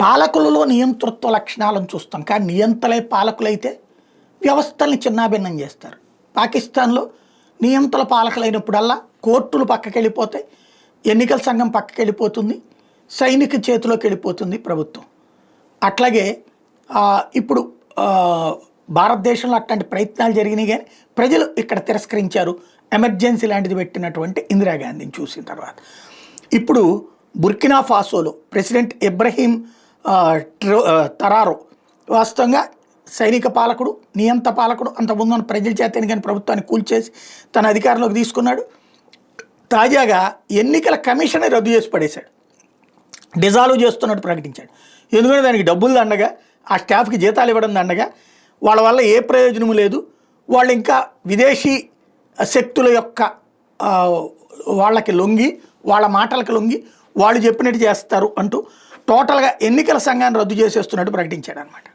పాలకులలో నియంతృత్వ లక్షణాలను చూస్తాం, కానీ నియంతలే పాలకులైతే వ్యవస్థల్ని చిన్నాభిన్నం చేస్తారు. పాకిస్తాన్లో నియంతల పాలకులైనప్పుడల్లా కోర్టులు పక్కకి వెళ్ళిపోతాయి, ఎన్నికల సంఘం పక్కకి వెళ్ళిపోతుంది, సైనిక చేతిలోకి వెళ్ళిపోతుంది ప్రభుత్వం. అట్లాగే ఇప్పుడు భారతదేశంలో అట్లాంటి ప్రయత్నాలు జరిగినాయి, కానీ ప్రజలు ఇక్కడ తిరస్కరించారు ఎమర్జెన్సీ లాంటిది పెట్టినటువంటి ఇందిరాగాంధీని చూసిన తర్వాత. ఇప్పుడు బుర్కినా ఫాసోలో ప్రెసిడెంట్ ఇబ్రహీం తరారో వాస్తవంగా సైనిక పాలకుడు, నియంత పాలకుడు, అంతకుముందు ప్రజల చేత ఎన్నికైన ప్రభుత్వాన్ని కూల్చేసి తన అధికారంలోకి తీసుకున్నాడు. తాజాగా ఎన్నికల కమిషన్ రద్దు చేసి పడేశాడు, డిజాల్వ్ చేస్తున్నట్టు ప్రకటించాడు. ఎందుకంటే దానికి డబ్బులు దండగా, ఆ స్టాఫ్కి జీతాలు ఇవ్వడం దండగా, వాళ్ళ వల్ల ఏ ప్రయోజనము లేదు, వాళ్ళు ఇంకా విదేశీ శక్తుల యొక్క వాళ్ళకి లొంగి, వాళ్ళ మాటలకు లొంగి వాళ్ళు చెప్పినట్టు చేస్తారు అంటూ టోటల్గా ఎన్నికల సంఘాన్ని రద్దు చేసేస్తున్నట్టు ప్రకటించాడు అనమాట.